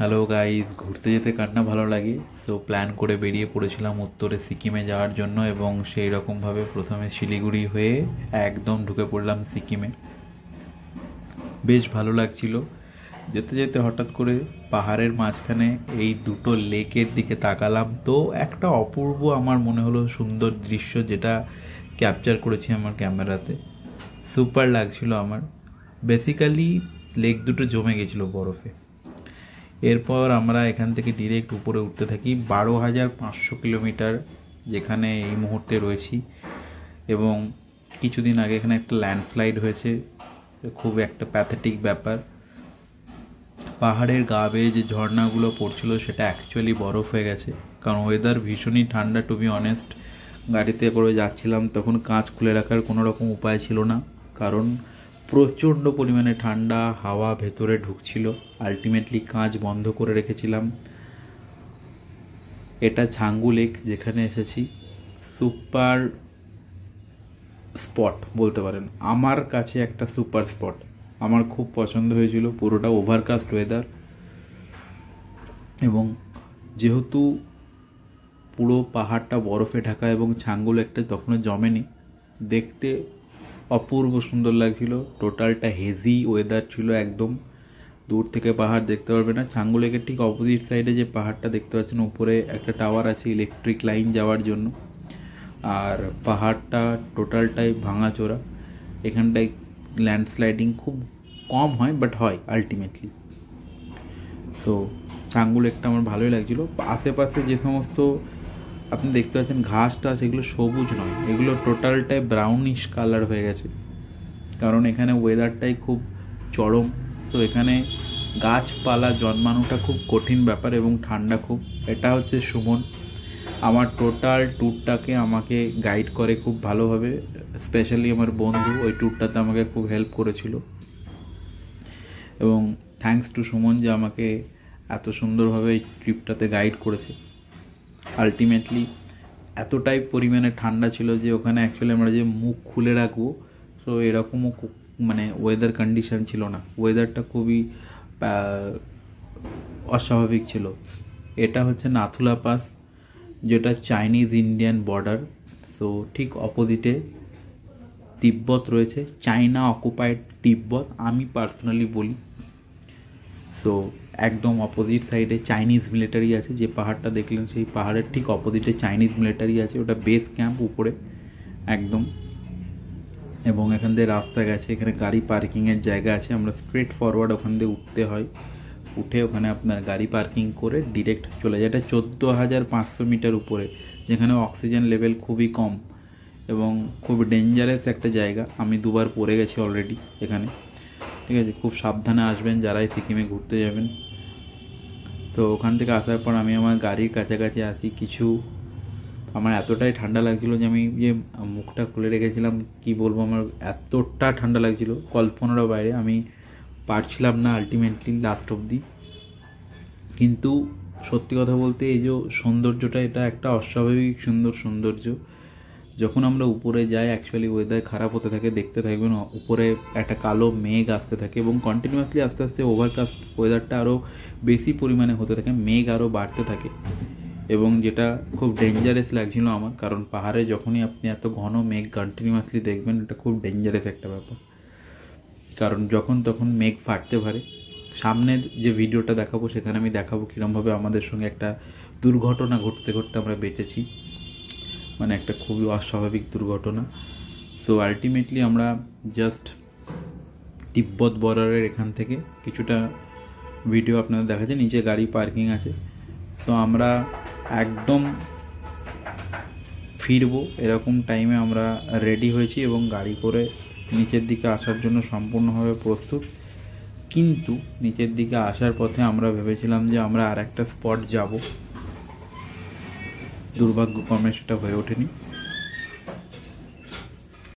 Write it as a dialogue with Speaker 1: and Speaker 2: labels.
Speaker 1: Hello guys, ঘুরতে যেতে কার না ভালো লাগে। সো প্ল্যান করে বেরিয়ে পড়েছিলাম উত্তরে সিকিমে যাওয়ার জন্য, এবং সেই রকমভাবে প্রথমে শিলিগুড়ি হয়ে একদম ঢুকে পড়লাম সিকিমে। বেশ ভালো লাগছিল। যেতে যেতে হঠাৎ করে পাহাড়ের মাঝখানে এই দুটো লেকের দিকে তাকালাম, তো একটা অপূর্ব আমার মনে হলো সুন্দর দৃশ্য, যেটা ক্যাপচার করেছি আমার ক্যামেরাতে। সুপার লাগছিল আমার। বেসিক্যালি লেক দুটো জমে গেছিলো বরফে। এরপর আমরা এখান থেকে ডিরেক্ট উপরে উঠতে থাকি 12,500 কিলোমিটার, যেখানে এই মুহূর্তে রয়েছি। এবং কিছুদিন আগে এখানে একটা ল্যান্ডস্লাইড হয়েছে, খুব একটা প্যাথেটিক ব্যাপার। পাহাড়ের গা বেয়ে যে ঝর্ণাগুলো পড়ছিল সেটা অ্যাকচুয়ালি বরফ হয়ে গেছে, কারণ ওয়েদার ভীষণই ঠান্ডা। টু বি অনেস্ট, গাড়িতে করে যাচ্ছিলাম তখন কাঁচ খুলে রাখার কোনো রকম উপায় ছিল না, কারণ প্রচণ্ড পরিমাণে ঠান্ডা হাওয়া ভেতরে ঢুকছিল। আলটিমেটলি কাঁচ বন্ধ করে রেখেছিলাম। এটা ছাঙ্গু লেক, যেখানে এসেছি। সুপার স্পট বলতে পারেন, আমার কাছে একটা সুপার স্পট। আমার খুব পছন্দ হয়েছিল। পুরোটা ওভারকাস্ট ওয়েদার, এবং যেহেতু পুরো পাহাড়টা বরফে ঢাকা এবং ছাঙ্গু লেকটা তখনও জমেনি, দেখতে অপূর্ব সুন্দর লাগছিল। টোটালটা হেজি ওয়েদার ছিল একদম। দূর থেকে পাহাড় দেখতে পারবে না। ছাঙ্গু লেকের ঠিক অপোজিট সাইডে যে পাহাড়টা দেখতে পাচ্ছেন, উপরে একটা টাওয়ার আছে ইলেকট্রিক লাইন যাওয়ার জন্য। আর পাহাড়টা টোটালটাই ভাঙাচোরা। এখানটায় ল্যান্ডস্লাইডিং খুব কম হয়, বাট হয় আলটিমেটলি। তো ছাঙ্গু লেকটা আমার ভালোই লাগছিলো। আশেপাশে যে সমস্ত আপনি দেখতে পাচ্ছেন ঘাসটা, সেগুলো সবুজ নয়, এগুলো টোটালটাই ব্রাউনিশ কালার হয়ে গেছে, কারণ এখানে ওয়েদারটাই খুব চরম। সো এখানে গাছপালা জন্মানোটা খুব কঠিন ব্যাপার, এবং ঠান্ডা খুব। এটা হচ্ছে সুমন, আমার টোটাল ট্যুরটাকে আমাকে গাইড করে খুব ভালোভাবে। স্পেশালি আমার বন্ধু ওই ট্যুরটাতে আমাকে খুব হেল্প করেছিল, এবং থ্যাঙ্কস টু সুমন যে আমাকে এত সুন্দরভাবে এই ট্রিপটাতে গাইড করেছে। আলটিমেটলি এতটাই পরিমাণে ঠান্ডা ছিল যে ওখানে অ্যাকচুয়ালি আমরা যে মুখ খুলে রাখবো, সো এরকমও মানে ওয়েদার কন্ডিশন ছিল না। ওয়েদারটা খুবই অস্বাভাবিক ছিল। এটা হচ্ছে নাথুলা পাস, যেটা চাইনিজ ইন্ডিয়ান বর্ডার। সো ঠিক অপোজিটে তিব্বত রয়েছে, চায়না অকুপাইড তিব্বত আমি পার্সোনালি বলি। সো একদম অপোজিট সাইডে চাইনিজ মিলিটারি আছে। যে পাহাড়টা দেখলেন সেই পাহাড়ের ঠিক অপোজিটে চাইনিজ মিলিটারি আছে, ওটা বেস ক্যাম্প উপরে একদম। এবং এখান দিয়ে রাস্তা গেছে, এখানে গাড়ি পার্কিংয়ের জায়গা আছে। আমরা স্ট্রেট ফরওয়ার্ড ওখান দিয়ে উঠতে হয়, উঠে ওখানে আপনার গাড়ি পার্কিং করে ডিরেক্ট চলে যায়। এটা 14,500 মিটার উপরে, যেখানে অক্সিজেন লেভেল খুবই কম এবং খুব ডেঞ্জারাস একটা জায়গা। আমি দুবার পড়ে গেছি অলরেডি এখানে, ঠিক আছে। খুব সাবধানে আসবেন যারাই সিকিমে ঘুরতে যাবেন। তো ওখান থেকে আসার পর আমি আমার গাড়ির কাছাকাছি আসি। আমার এতটাই ঠান্ডা লাগছিলো যে আমি যে মুখটা খুলে রেখেছিলাম, কি বলবো, আমার এতটা ঠান্ডা লাগছিলো কল্পনারও বাইরে। আমি পারছিলাম না আলটিমেটলি লাস্ট অবধি। কিন্তু সত্যি কথা বলতে এই যে সৌন্দর্যটা, এটা একটা অস্বাভাবিক সুন্দর সৌন্দর্য। যখন আমরা উপরে যাই অ্যাকচুয়ালি ওয়েদার খারাপ হতে থাকে, দেখতে থাকবেন উপরে একটা কালো মেঘ আসতে থাকে, এবং কন্টিনিউয়াসলি আস্তে আস্তে ওভারকাস্ট ওয়েদারটা আরও বেশি পরিমাণে হতে থাকে, মেঘ আরও বাড়তে থাকে। এবং যেটা খুব ডেঞ্জারাস লাগছিল আমার, কারণ পাহাড়ে যখনই আপনি এত ঘন মেঘ কন্টিনিউয়াসলি দেখবেন, এটা খুব ডেঞ্জারাস একটা ব্যাপার, কারণ যখন তখন মেঘ ফাটতে পারে। সামনে যে ভিডিওটা দেখাবো সেখানে আমি দেখাবো কীরকমভাবে আমাদের সঙ্গে একটা দুর্ঘটনা ঘটতে ঘটতে আমরা বেঁচেছি, মানে একটা খুবই অস্বাভাবিক দুর্ঘটনা। সো আলটিমেটলি আমরা জাস্ট তিব্বত বর্ডারের এখান থেকে কিছুটা ভিডিও আপনাদের দেখাচ্ছে, নিচে গাড়ি পার্কিং আছে। সো আমরা একদম ফিরবো এরকম টাইমে আমরা রেডি হয়েছি, এবং গাড়ি করে নিচের দিকে আসার জন্য সম্পূর্ণভাবে প্রস্তুত। কিন্তু নিচের দিকে আসার পথে আমরা ভেবেছিলাম যে আমরা আর একটা স্পট যাব, দুর্ভাগ্যক্রমে সেটা হয়ে ওঠেনি।